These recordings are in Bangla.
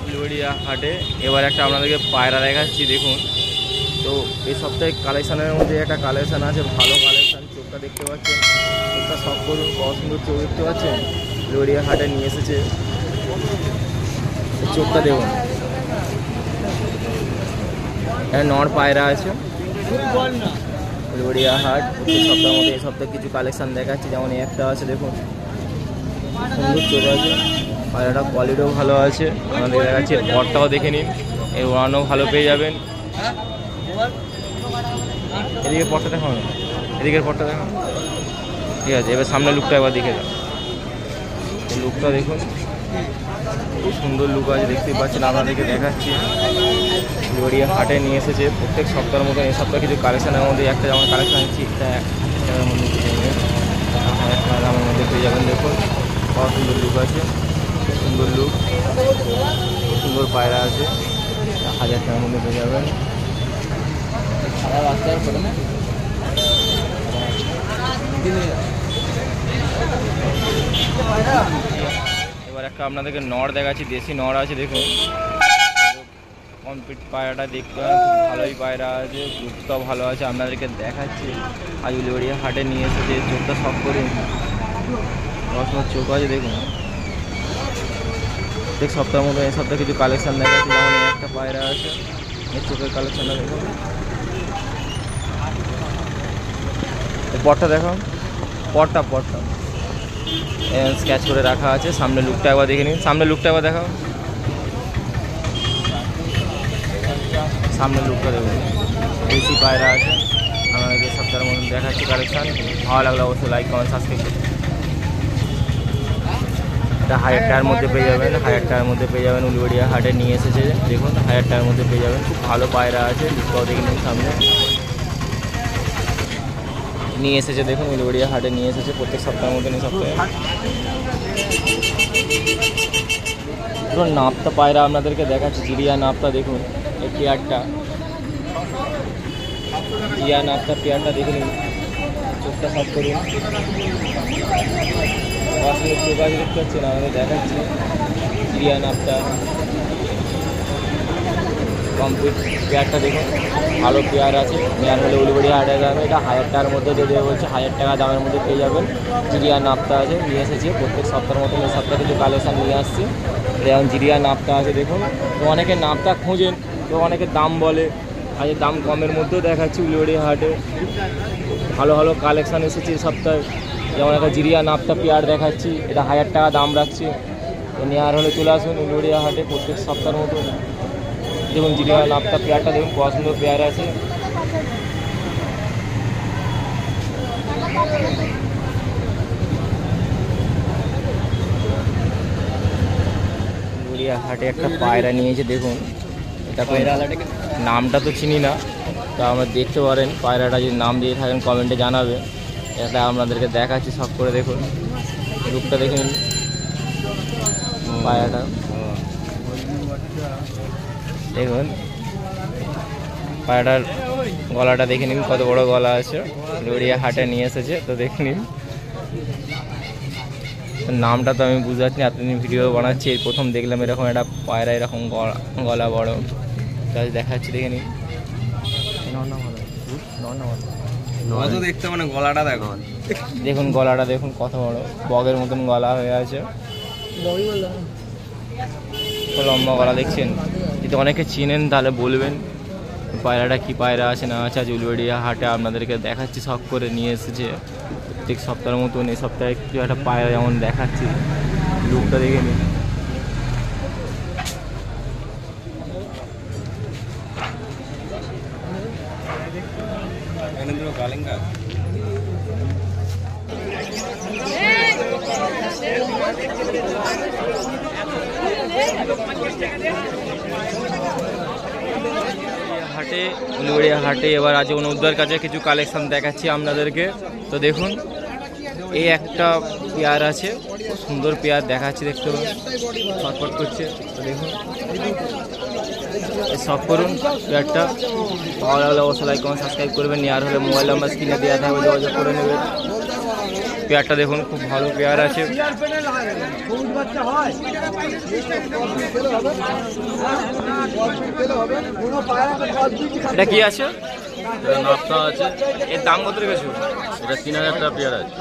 উলুবেড়িয়া হাটে এবার একটা আপনাদেরকে পায়রা দেখাচ্ছি দেখুন। তো এই সপ্তাহে কালেকশানের মধ্যে একটা কালেকশান আছে, ভালো কালেকশান। চোখটা দেখতে পাচ্ছেন, চোখটা সব করুন, কত সুন্দর চোখ দেখতে পাচ্ছেন। উলুবেড়িয়া হাটে নিয়ে এসেছে, চোখটা দেখুন। নর পায়রা আছে উলুবেড়িয়া হাট। প্রত্যেক সপ্তাহের মধ্যে এই সপ্তাহে কিছু কালেকশান দেখাচ্ছি, যেমন একটা আছে দেখুন, সুন্দর চোখ আছে। পায়রাটা কোয়ালিটিও ভালো আছে, আমাদের দেখাচ্ছি। বরটাও দেখে নিন, এই ওড়ানো ভালো পেয়ে যাবেন। এদিকে পরটা দেখাও না, এদিকের পরটা দেখাও। ঠিক আছে, এবার সামনে লুকটা একবার দেখে যাও। এই লুকটা দেখুন, খুব সুন্দর লুক আছে, দেখতেই পাচ্ছেন। আপনাদেরকে দেখাচ্ছি উলুবেড়িয়া হাটে নিয়ে এসেছে প্রত্যেক সপ্তাহের মতো। এই সপ্তাহে কিছু কালেকশানের মধ্যে একটা যেমন কালেকশান আছে, এটা 1000 টাকার মধ্যে পেয়ে যাবেন, 1000 টাকা দামের মধ্যে পেয়ে যাবেন। দেখুন কত সুন্দর লুক আছে, সুন্দর লুক, সুন্দর পায়রা আছে, 1000 টাকার মধ্যে পেয়ে যাবেন। এবার একটা আপনাদেরকে নর দেখাচ্ছি, দেশি নর আছে দেখুন। কমপ্লিট পায়রাটা দেখতে খুব ভালোই পায়রা আছে, লুকটাও ভালো আছে। আপনাদেরকে দেখাচ্ছি আজ উলুবেড়িয়া হাটে নিয়ে এসেছে। চোখটা সব করুন, রসমার চোখ আছে দেখুন। প্রত্যেক সপ্তাহের মতো এই সপ্তাহে কিছু কালেকশান দেখাচ্ছি, যেমন একটা পায়রা আছে, এই চোখের কালেকশানটা দেখুন। পটটা দেখো, পটটা স্কেচ করে রাখা আছে। সামনে লুকটা একবার দেখে নিন, সামনে লুকটা একবার দেখাও, সামনে লুকটা দেখুন। বেশি পায়রা আছে, আমাদেরকে সপ্তাহের মধ্যে দেখাচ্ছি কালেকশান। ভালো লাগলে অবশ্যই লাইক কমেন্ট সাবস্ক্রাইব করুন। এটা 1000 টাকার মধ্যে পেয়ে যাবেন, 1000 টাকার মধ্যে পেয়ে যাবেন। উলুবেড়িয়া হাটে নিয়ে এসেছে দেখুন, 1000 টাকার মধ্যে পেয়ে যাবেন। খুব ভালো পায়রা আছে, লুকটাও দেখে নিন। সামনে নিয়ে এসেছে দেখুন, উলুবেড়িয়া হাটে নিয়ে এসেছে প্রত্যেক সপ্তাহের মধ্যে। এই সপ্তাহে ধরুন নাপতা পায়রা আপনাদেরকে দেখাচ্ছি, জিরিয়া নাপতা দেখুন। এই পেয়ারটা জিরিয়া নাপতা পেয়ারটা দেখে নিন, চোখটা সব করুন। চোখ আছে দেখতে পাচ্ছেন, আমাদের দেখাচ্ছি জিরিয়া নাপতা কমপ্লিট পেয়ারটা দেখুন, ভালো পেয়ার আছে। পেয়ার হলে উলুবেড়িয়া হাটে দামে এটা 1000 টাকার মধ্যে দিয়ে দেবে বলছে, 1000 টাকা দামের মধ্যে পেয়ে যাবেন। জিরিয়া নাপতা আছে, নিয়ে এসেছে প্রত্যেক সপ্তাহের মতো। এই সপ্তাহে কিছু কালেকশান নিয়ে আসছে, যেমন জিরিয়া নাপতা আছে দেখুন। তো অনেকে নাপতা খোঁজেন, তো অনেকে দাম বলে, আজ দাম কমের মধ্যেও দেখাচ্ছি উলুবেড়িয়া হাটে। ভালো ভালো কালেকশান এসেছে এই সপ্তাহে, যেমন একটা জিরিয়া নাপতা পেয়ার দেখাচ্ছি, এটা 1000 টাকা দাম রাখছি। নেওয়ার হলে চলে আসুন উলুবেড়িয়া হাটে প্রত্যেক সপ্তাহের মতো। দেখুন জিরিয়া নাপতা পেয়ারটা দেখুন, কত সুন্দর পেয়ার আছে। উলুবেড়িয়া হাটে একটা পায়রা নিয়েছে দেখুন। এটা নামটা তো চিনি না, তা আমরা দেখতে পারেন। পায়রাটা যদি নাম দিয়ে থাকেন কমেন্টে জানাবে। এটা আপনাদেরকে দেখাচ্ছি সব করে দেখুন, লুকটা দেখে নিন পায়রাটা দেখুন। পায়রাটার গলাটা দেখে নিন, কত বড় গলা আছে। উলুবেড়িয়া হাটে নিয়ে এসেছে, তো দেখে নিন। নামটা তো আমি বুঝতে পারছি না, এতদিন ভিডিও বানাচ্ছি, এই প্রথম দেখলাম এরকম একটা পায়রা এরকম গলা বড়। তাই দেখাচ্ছি, দেখে নিন। দেখতে মানে গলাটা দেখো, দেখুন গলাটা দেখুন কত বড়, বগের মতন গলা হয়ে আছে, লম্বা গলা দেখছেন। যদি অনেকে চিনেন তাহলে বলবেন পায়রাটা কি পায়রা আছে না আছে। আজ উলুবেড়িয়া হাটে আপনাদেরকে দেখাচ্ছি, শখ করে নিয়ে এসেছে প্রত্যেক সপ্তাহের মতন। এই সপ্তাহে কিছু একটা পায়রা যেমন দেখাচ্ছি, লুকটা দেখে নিন। হাটে উলুবেড়িয়া হাটে এবার আছে অনুদ্দার কাছে কিছু কালেকশন দেখাচ্ছি আপনাদেরকে। তো দেখুন এই একটা পেয়ার আছে, সুন্দর পেয়ার দেখাচ্ছি, দেখতে পাবেন ছটফট করছে। তো দেখুন শখ করুন পেয়ারটা। ভালো লাগলে অবশ্যই লাইক কমেন্ট সাবস্ক্রাইব করবেন। নেওয়ার হলে মোবাইল নাম্বার স্ক্রিনে দেওয়া থাকবে, যোগাযোগ করে নেবেন। পেয়ারটা দেখুন খুব ভালো পেয়ার আছে। এটা কি আছে? এটা নাপতা আছে, এর দাম কত রেখেছো? এটা 3000 টাকা পেয়ার আছে।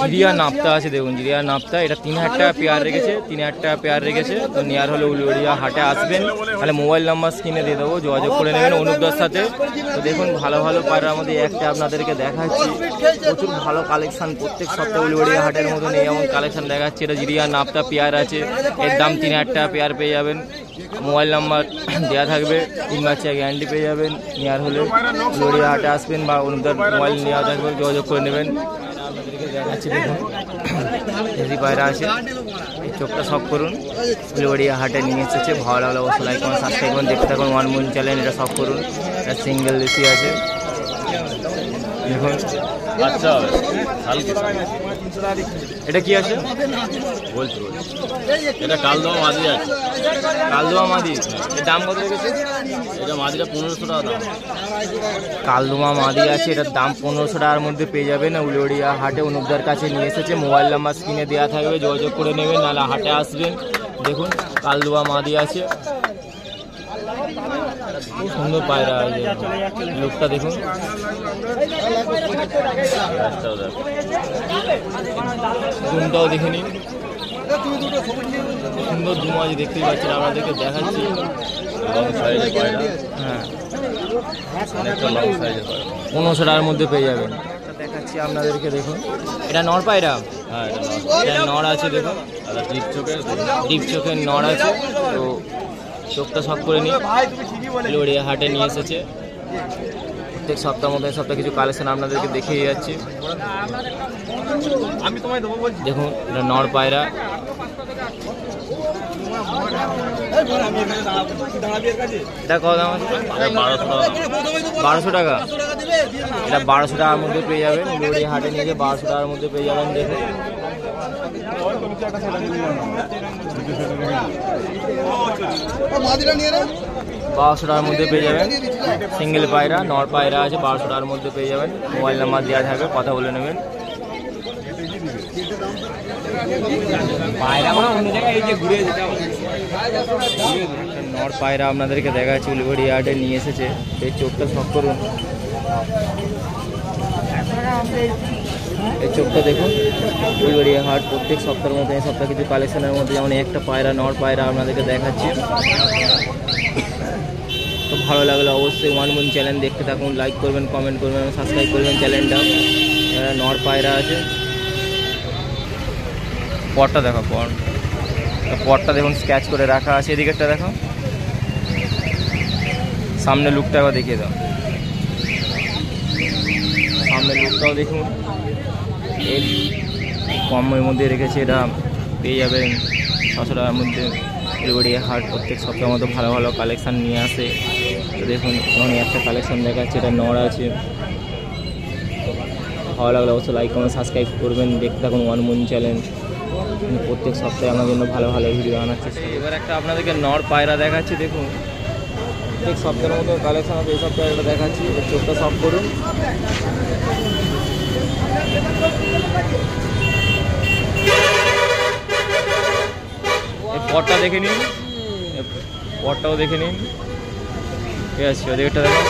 জিরিয়া নাপতা আছে, দেখুন জিরিয়া নাপতা, এটা 3000 টাকা পেয়ার রেখেছে, 3000 টাকা পেয়ার রেখেছে। তো নেওয়ার হলে উলুবেড়িয়া হাটে আসবেন, তাহলে মোবাইল নাম্বার স্ক্রিনে দিয়ে দেবো, যোগাযোগ করে নেবেন অনুপদার সাথে। তো দেখুন ভালো ভালো পায়রার মধ্যে একটা আপনাদেরকে দেখাচ্ছি, প্রচুর ভালো কালেকশন, প্রত্যেক সপ্তাহে উলুবেড়িয়া হাটের মতন এই এমন কালেকশন দেখাচ্ছে। এটা জিরিয়া নাপতা পেয়ার আছে, এর দাম 3000 টাকা পেয়ার পেয়ে যাবেন। মোবাইল নাম্বার দেওয়া থাকবে, 3 বাচ্চা গ্যারান্টি পেয়ে যাবেন। নেওয়ার হলে উলুবেড়িয়া হাটে আসবেন বা অনুপদার মোবাইল নেওয়া থাকবে, যোগাযোগ করে নেবেন। আপনাদেরকে দেখাচ্ছি দেখুন দেশি পায়রা আছে, এই চোখটা সব করুন, উলুবেড়িয়া হাটে নিয়ে এসেছে। ভালো লাগলে অবশ্যই লাইক করুন, সাবস্ক্রাইব করুন, দেখতে থাকুন ওয়ান মুন চ্যানেল। এটা সব করুন, এটা সিঙ্গেল দেশি আছে দেখুন। আচ্ছা এটা কি আছে বলছি, এটা কালদমা মাদি আছে। কালদোয়া মাদি, এর দাম কত রেখেছে? এটা মাদিটা 1500 টাকা দাম। কালদোয়া মাদি আছে, এটার দাম 1500 টাকার মধ্যে পেয়ে যাবেন। উলুবেড়িয়া হাটে অনুপদার কাছে নিয়ে এসেছে, মোবাইল নাম্বার স্ক্রিনে দেওয়া থাকবে, যোগাযোগ করে নেবেন, নাহলে হাটে আসবেন। দেখুন কালদোয়া মাদি আছে, খুব সুন্দর পায়রা আছে, লোকটা দেখুন। দুমটাও দেখে নিন, সুন্দর দুম আছে, দেখতেই পাচ্ছেন, আপনাদেরকে দেখাচ্ছি। লং সাইজের পায়রা, হ্যাঁ অনেকটা লং সাইজের পায়রা। 1500 টাকার মধ্যে পেয়ে যাবেন। দেখাচ্ছি আপনাদেরকে, দেখুন এটা নর পায়রা, হ্যাঁ এটা নর আছে দেখুন, এটা ডিপ চোখের। ডিপ চোখের নর আছে। তো চোখটা সব করে নিই, উলুবেড়িয়া হাটে নিয়ে এসেছে। প্রত্যেক সপ্তাহ মধ্যে সপ্তাহে কিছু কালেকশন আপনাদেরকে দেখিয়ে যাচ্ছি। দেখুন এটা নর পায়রা, এটা কত দাম আছে? 1200 টাকা। এটা 1200 টাকার মধ্যে পেয়ে যাবেন, উলুবেড়িয়া হাটে নিয়ে গিয়ে 1200 টাকার মধ্যে পেয়ে যাবেন। দেখুন 1200 টাকার মধ্যে পেয়ে যাবেন। সিঙ্গেল পায়রা, নর পায়রা আছে, 1200 টাকার মধ্যে পেয়ে যাবেন। মোবাইল নাম্বার দেওয়া থাকবে, কথা বলে নেবেন। পায়রা অন্য জায়গায় এই যে ঘুরে যেতে হবে। নর পায়রা আপনাদেরকে দেখাচ্ছি, উলুবেড়িয়া হাটে নিয়ে এসেছে। এই চোখটা সব করুন, এই চোখটা দেখুন। উলুবেড়িয়া হাট প্রত্যেক সপ্তাহের মধ্যে এই সপ্তাহে কিছু কালেকশনের মধ্যে যেমন একটা পায়রা, নর পায়রা আপনাদেরকে দেখাচ্ছি। তো ভালো লাগলে অবশ্যই ওয়ান মুন চ্যানেল দেখতে থাকুন, লাইক করবেন, কমেন্ট করবেন, সাবস্ক্রাইব করবেন চ্যানেলটা। নর পায়রা আছে, পটটা দেখো, পটটা দেখুন স্ক্যাচ করে রাখা আছে। এদিকেরটা দেখো, সামনে লুকটা একবার দেখিয়ে দাও, সামনে লুকটাও দেখুন। এই কমের মধ্যে রেখেছে, এটা পেয়ে যাবেন 600 টাকার মধ্যে। উলুবেড়িয়া হাট প্রত্যেক সপ্তাহের মতো ভালো ভালো কালেকশান নিয়ে আসে। তো দেখুন এখানে একটা কালেকশান দেখাচ্ছে, এটা নর আছে। ভালো লাগলে অবশ্যই লাইক কমেন্ট সাবস্ক্রাইব করবেন, দেখতে থাকুন ওয়ান মুন চ্যানেল। প্রত্যেক সপ্তাহে আমার জন্য ভালো ভালো ভিডিও আনাচ্ছে। এবার একটা আপনাদেরকে নর পায়রা দেখাচ্ছি, দেখুন প্রত্যেক সপ্তাহের মতো কালেকশন আছে, এই সপ্তাহে একটা দেখাচ্ছি। চোখটা সব করুন, এই পটটা দেখে নিন, পটটাও দেখে নিন, ঠিক আছে। ওদিকটা দেখো,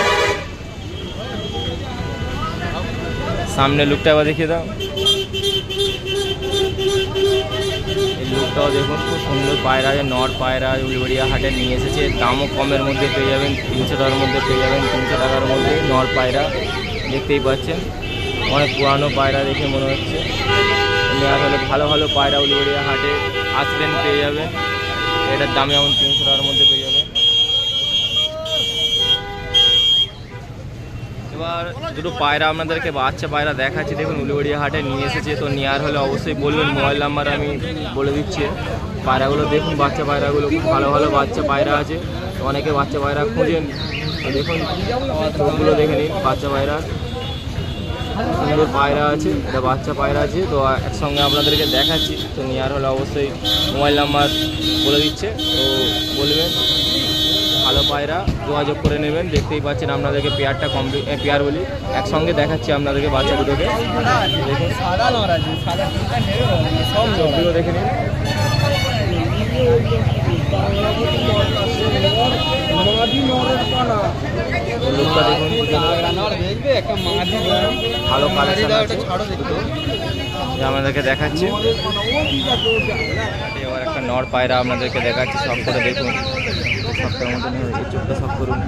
সামনে লুকটা একবার দেখিয়ে দাও, এই লুকটাও দেখুন, খুব সুন্দর পায়রা আছে, নর পায়রা উলুবেড়িয়া হাটে নিয়ে এসেছে। দামও কমের মধ্যে পেয়ে যাবেন, 300 টাকার মধ্যে পেয়ে যাবেন। 300 টাকার মধ্যে নর পায়রা দেখতেই পাচ্ছেন, অনেক পুরানো পায়রা দেখে মনে হচ্ছে। নেওয়ার হলে ভালো ভালো পায়রা উলুবেড়িয়া হাটে আসবেন, পেয়ে যাবেন। এটার দাম যেমন 300 টাকার মধ্যে পেয়ে যাবেন। এবার দুটো পায়রা আপনাদেরকে বাচ্চা পায়রা দেখাচ্ছি, দেখুন উলুবেড়িয়া হাটে নিয়ে এসেছে। তো নেওয়ার হলে অবশ্যই বলবেন, মোবাইল নাম্বার আমি বলে দিচ্ছি। পায়রাগুলো দেখুন, বাচ্চা পায়রাগুলো খুব ভালো ভালো বাচ্চা পায়রা আছে, অনেকে বাচ্চা পায়রা খুঁজেন। দেখুন চোখগুলো দেখে নিন, বাচ্চা পায়রা সুন্দর পায়রা আছে, এটা বাচ্চা পায়রা আছে। তো একসঙ্গে আপনাদেরকে দেখাচ্ছি। তো নেওয়ার হলে অবশ্যই মোবাইল নাম্বার বলে দিচ্ছে, তো বলবেন। ভালো পায়রা যোগাযোগ করে নেবেন। দেখতেই পাচ্ছেন আপনাদেরকে পেয়ারটা কমপ্লিট, পেয়ার বলি একসঙ্গে দেখাচ্ছি আপনাদেরকে বাচ্চা দুটোকে। দেখুন সবগুলো দেখে নিন। লুকটা দেখুন, ভালো কালেকশন আছে আমাদেরকে দেখাচ্ছি। এবার একটা নর পায়রা আপনাদেরকে দেখাচ্ছি, সব করে দেখুন। সবটার মতন চোখটা সব করুন।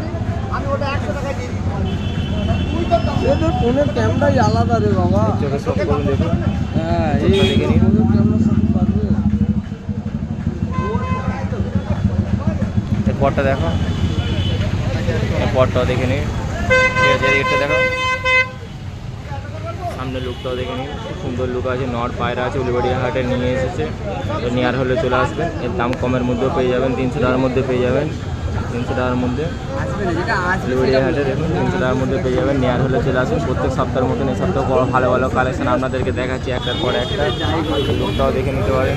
ফোনের ক্যামেরাই আলাদা রে বাবা, চোখে সব করুন দেখুন। হ্যাঁ দেখে নিন। পরটা দেখো, পরটাও দেখে নিন। ঠিক আছে, এটা দেখো, সামনে লুকটাও দেখে নিন। খুব সুন্দর লুক আছে। নর পায়রা আছে, উলিবাড়িয়া হাটে নিয়ে এসেছে। তো নেওয়ার হলে চলে আসবেন। এর দাম কমের মধ্যেও পেয়ে যাবেন, 300 টাকার মধ্যে পেয়ে যাবেন। 300 টাকার মধ্যে উলিবাড়িয়া হাটে দেখুন 300 টাকার মধ্যে পেয়ে যাবেন। নেওয়ার হলে চলে আসবেন। প্রত্যেক সপ্তাহের মতন এই সপ্তাহ ভালো ভালো কালেকশন আপনাদেরকে দেখাচ্ছি একটার পর একটা। লুকটাও দেখে নিতে পারেন।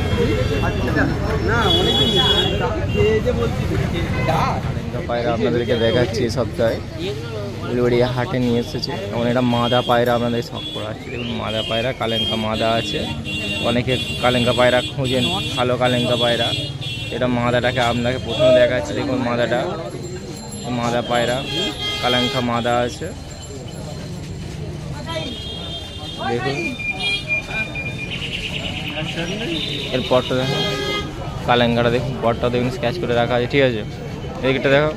পায়রা আপনাদেরকে দেখাচ্ছি এই সপ্তাহে উলিবাড়িয়া হাটে নিয়ে এসেছে। এবং এটা মাদা পায়রা আপনাদের শখ করা আছে। দেখুন মাদা পায়রা, কালেঙ্কা মাদা আছে। অনেকে কালেঙ্কা পায়রা খুঁজেন, ভালো কালেঙ্কা পায়রা। এটা মাদাটাকে আপনাকে প্রথমে দেখাচ্ছি। দেখুন মাদাটা, মাদা পায়রা, কালেঙ্কা মাদা আছে। দেখুন এর পরটা দেখুন, কালেঙ্কাটা দেখুন, পরটা দেখুন স্ক্যাচ করে রাখা আছে। ঠিক আছে, এদিকটা দেখো,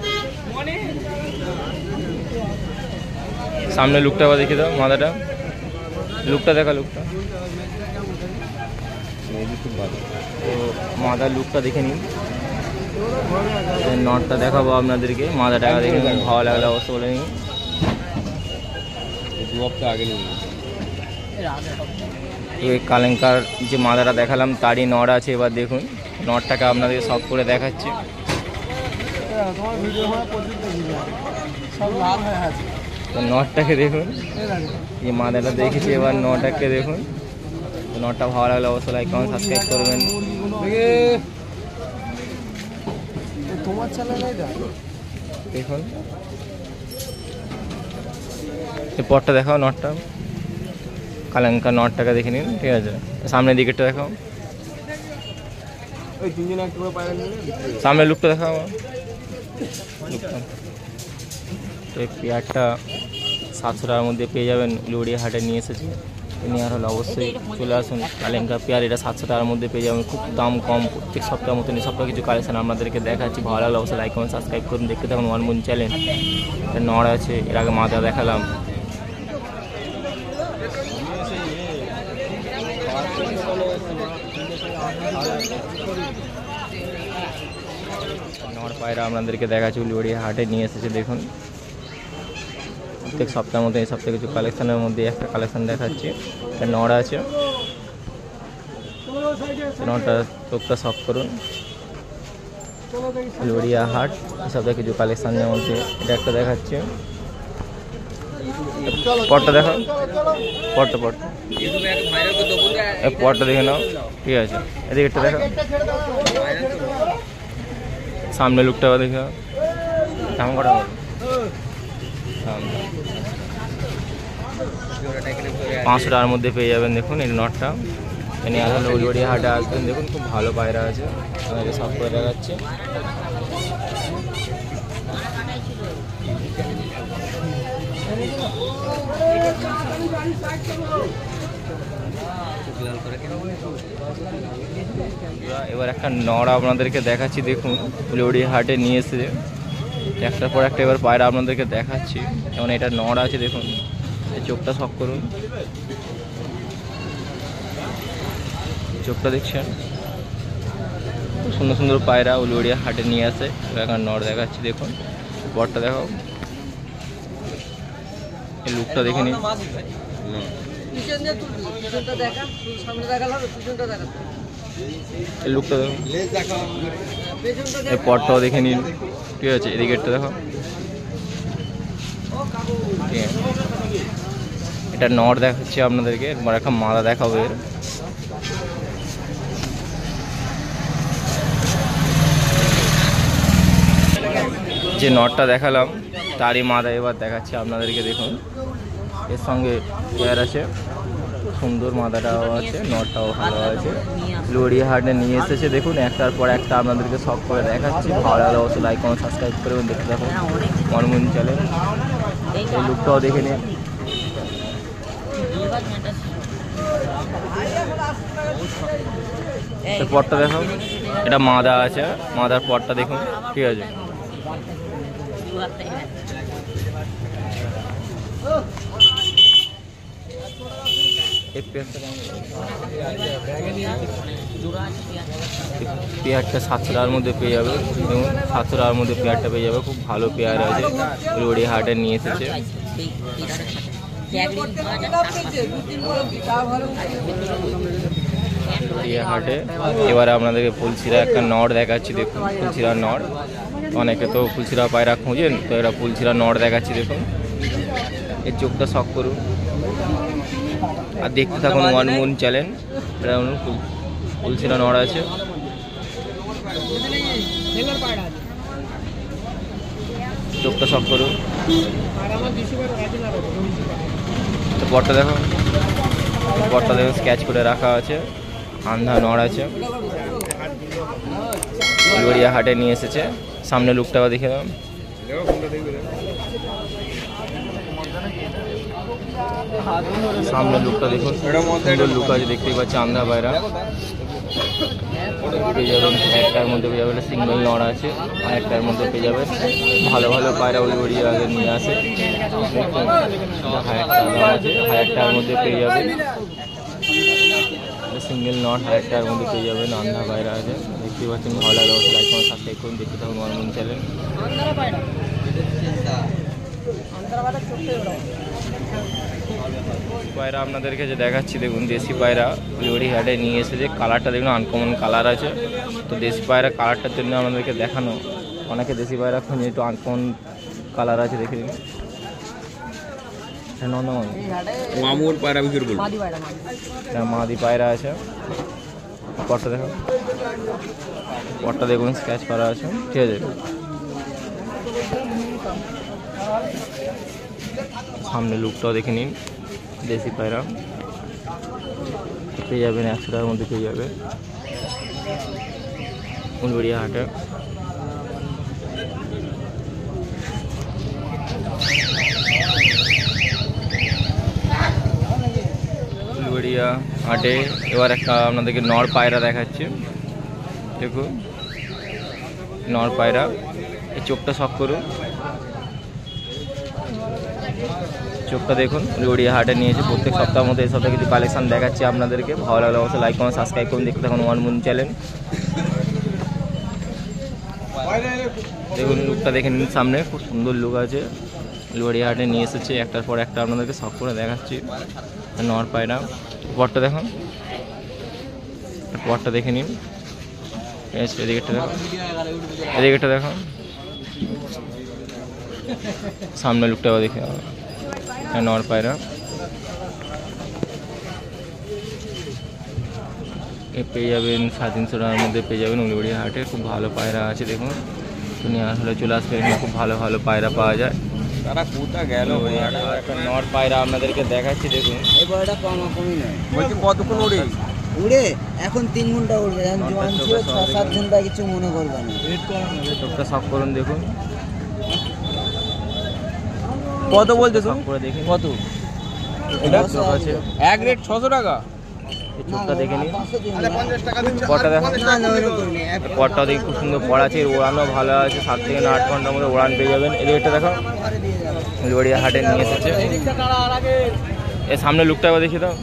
সামনে লুকটা আবার দেখিয়ে দাও। মাদাটা লুকটা দেখা, লুকটা তো মাদার লুকটা দেখে নিন। নটটা দেখাবো আপনাদেরকে। মাদা টাকা দেখে নিন, ভালো লাগলে অবশ্য বলে নিন। এই কালেঙ্কার যে মাদাটা দেখালাম তারই নড় আছে। এবার দেখুন নটটাকে আপনাদের সব করে দেখাচ্ছি। তো নটটাকে দেখুন, যে মাদাটা দেখেছি। এবার নটাকে দেখুন। তো নটটা ভালো লাগলে অবশ্যই লাইক কমেন্ট সাবস্ক্রাইব করবেন। তোমার চ্যানেলে দেখুন এই পরটা দেখাও, নটটা কালেঙ্কা নটটাকে দেখে নিন। ঠিক আছে, সামনের দিকেরটা দেখাও, সামনের লুকটা দেখাও। লুকটা তো এই পেয়ারটা 700 টাকার মধ্যে পেয়ে যাবেন। উলিবাড়িয়া হাটে নিয়ে এসেছি। নেওয়ার হলে অবশ্যই চলে আসুন। কালেঙ্কা পেয়ার এটা 700 টাকার মধ্যে পেয়ে যাবেন। খুব দাম কম। প্রত্যেক সপ্তাহের মতন এই সপ্তাহে কিছু কালেকশন আপনাদেরকে দেখাচ্ছি। ভালো লাগলে অবশ্যই লাইক কমেন্ট সাবস্ক্রাইব করুন। দেখতে থাকুন ওয়ান মুন চ্যানেল। এটা নড় আছে, এর আগে মাথা দেখালাম। নড় পায়রা আপনাদেরকে দেখাচ্ছি, উলিবাড়িয়া হাটে নিয়ে এসেছে। দেখুন প্রত্যেক সপ্তাহের মধ্যে এই সপ্তাহে কিছু কালেকশনের মধ্যে একটা কালেকশন দেখাচ্ছি। এটা নড় আছে, নটা চোখটা শখ করুন। উলিবাড়িয়া হাট এই সপ্তাহে কিছু কালেকশনের মধ্যে এটা একটা দেখাচ্ছি। পটটা দেখো, পটটা পটটা দেখে নাও। ঠিক আছে, এদিকে একটা দেখো, সামনে লুকটা দেখে দাম কটা 500 টাকার মধ্যে পেয়ে যাবেন। দেখুন এই নটটা এনে আসলে উলিবাড়িয়া হাটে আসবেন। দেখুন খুব ভালো পায়রা আছে, আমাকে সব করে দেখাচ্ছে। এবার একটা নড় আপনাদেরকে দেখাচ্ছি। দেখুন উলিবাড়িয়া হাটে নিয়ে এসে একটার পর একটা এবার পায়রা আপনাদেরকে দেখাচ্ছি। যেমন এটা নড় আছে, দেখুন এই চোখটা শখ করুন। চোখটা দেখছেন, খুব সুন্দর সুন্দর পায়রা উলিবাড়িয়া হাটে নিয়ে আসে। এখন নড় দেখাচ্ছি। দেখুন বরটা দেখো, এই লুকটা দেখে নিন। এই লুকটা দেখো, এই পটটাও দেখে নিন। ঠিক আছে, এদিকেরটা দেখো। ঠিক আছে, এটা নড় দেখাচ্ছি আপনাদেরকে। এবার একটা মাদা দেখাবো এর। যে নটটা দেখালাম তারই মাদা এবার দেখাচ্ছি আপনাদেরকে। দেখুন এর সঙ্গে পেয়ার আছে, সুন্দর মাদাটাও আছে, নটটাও ভালো আছে। লড়িয়া হাটে নিয়ে এসেছে। দেখুন একটার পর একটা আপনাদেরকে সব করে দেখাচ্ছি। ভালো লাগলে অবশ্যই লাইক কমেন্ট সাবস্ক্রাইব করে দেখতে থাকুন মনমুন চ্যানেল। এই লুকটাও দেখে নিন। পটটা দেখো, এটা মাদা আছে, মাদার পটটা দেখুন, ঠিক আছে। পেয়ারটা 700 টাকার মধ্যে পেয়ে যাবে। দেখুন 700 টাকার মধ্যে পেয়ারটা পেয়ে যাবে, খুব ভালো পেয়ার আছে। লড়িয়া হাটে নিয়ে এসেছে। হাটে এবারে আপনাদেরকে ফুলছিরা একটা নট দেখাচ্ছি। দেখুন ফুলছিরা নট, অনেকে তো ফুলছিরা পায়রা খুঁজেন, তো এটা ফুলছিরা নট দেখাচ্ছি। দেখুন এর চোখটা শখ করুন আর দেখতে থাকুন মনমুন চ্যানেল। এটা ফুলছিরা নট আছে। চোখটা শখ করুন। পটটা দেখো, পটটা দেখো স্কেচ করে রাখা আছে, আন্ধা নড় আছে। লড়িয়া হাটে নিয়ে এসেছে। সামনে লুকটাও দেখে দাও। সামনে লুকটা দেখুন, সুন্দর লুক আছে, দেখতেই পাচ্ছি। আন্ধা পায়রা পেয়ে যাবেন, একটার মধ্যে পেয়ে যাবেন। সিঙ্গেল নড় আছে, আর একটার মধ্যে পেয়ে যাবেন। ভালো ভালো পায়রা উড়িয়ে আগে নিয়ে আসে। 1000 টাকার মধ্যে পেয়ে যাবেন। সিঙ্গেল নট 1000 টাকার মধ্যে পেয়ে যাবেন। আন্ধা পায়রা আছে, দেখতেই পাচ্ছেন। ভালো লাগে অবশ্যই লাইক করুন, সাবস্ক্রাইব করুন, দেখতে থাকুন মনমুন চ্যানেল। পায়রা আপনাদেরকে যে দেখাচ্ছি, দেখুন দেশি পায়রা লড়িয়া হাটে নিয়ে এসেছে। কালারটা দেখুন আনকমন কালার আছে। তো দেশি পায়রা কালারটার জন্য আপনাদেরকে দেখানো। অনেকে দেশি পায়রা খুঁজে, একটু আনকমন কালার আছে, দেখে দিন। মামুর পায়রা বিক্রি করবো, মাদি পায়রা আছে। পটটা দেখো, পটটা দেখুন স্ক্র্যাচ করা আছে, ঠিক আছে। সামনে লুকটাও দেখে নিন। দেশি পায়রা পেয়ে যাবেন 100 টাকার মধ্যে পেয়ে যাবে উলবেড়িয়া হাটে। উলবেড়িয়া হাটে এবার একটা আপনাদেরকে নর পায়রা দেখাচ্ছি। দেখুন নর পায়রা, এই চোখটা শখ করুন। চোখটা দেখুন, লড়িয়া হাটে নিয়েছে। প্রত্যেক সপ্তাহের মধ্যে এই সপ্তাহে কিছু কালেকশন দেখাচ্ছি আপনাদেরকে। ভালো লাগলে অবশ্যই লাইক করুন, সাবস্ক্রাইব করুন, দেখতে থাকুন মনমুন চ্যানেল। দেখুন লুকটা দেখে নিন, সামনে খুব সুন্দর লুক আছে। লড়িয়া হাটে নিয়ে এসেছে, একটার পর একটা আপনাদেরকে শখ করে দেখাচ্ছি। নর পায়রা, পটটা দেখুন, পটটা দেখে নিন। এদিকেটা দেখুন, এদিকেটা দেখুন। সামনে লুকটাও দেখে নর পায়রা পেয়ে যাবেন 350 টাকার মধ্যে পেয়ে যাবেন উলবেড়িয়া হাটে। খুব ভালো পায়রা আছে, দেখুন তুমি আসলে চলে আসবে, এখানে খুব ভালো ভালো পায়রা পাওয়া যায়। তারা কোথা গেল? একটা নর পায়রা আপনাদেরকে দেখাচ্ছি। দেখুন এই বড়টা কমই নয়। বলছি কতক্ষণ উড়ে? উড়ে এখন 3 ঘন্টা উড়বে, জোয়ান ছিল 6-7 ঘন্টা, কিছু মনে করবে না। চোখটা শখ করুন, দেখুন কত বলছে তো? করে দেখুন কত? এটা চোখ আছে, এক রেট 600 টাকা। এই চোখটা দেখে নিন। 50 টাকা দিচ্ছে। পটটা দেখুন, না না ওরকম নেই। পটটা দেখি খুব সুন্দর পড়া আছে, ওড়ানো ভালো আছে। 7 থেকে 8 ঘন্টার মধ্যে ওড়ান পেয়ে যাবেন। এদিকটা দেখো, উলবেড়িয়া হাটে নিয়ে এসেছে। এর সামনে লুকটা দেখিয়ে দাও।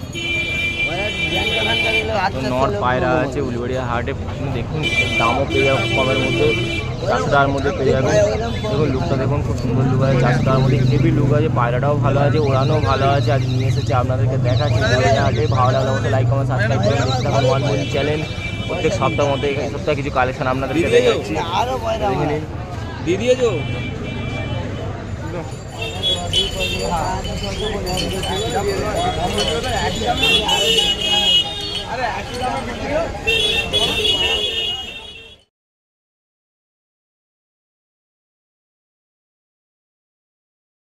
নর পায়রা আছে উলবেড়িয়া হাটে, দেখুন দামও পেয়ে যাবে কমের মধ্যে, 400 টাকার মধ্যে পেয়ে যাবে। দেখুন লুকটা দেখুন, খুব সুন্দর লুক আছে, 400 টাকার মধ্যে হেভি লুক আছে। পায়রাটাও ভালো আছে, ওড়ানো ভালো আছে। আজ নিয়ে এসেছে আপনাদেরকে দেখাচ্ছি উলবেড়িয়া হাটে। ভালো লাগলে আমাদের লাইক কমেন্ট সাবস্ক্রাইব করে দেখতে থাকুন মনমুন চ্যানেল। প্রত্যেক সপ্তাহের মধ্যে এই সপ্তাহে কিছু কালেকশন আপনাদেরকে দেখাচ্ছি, দেখে নিন। দিয়ে দিয়েছো? আরে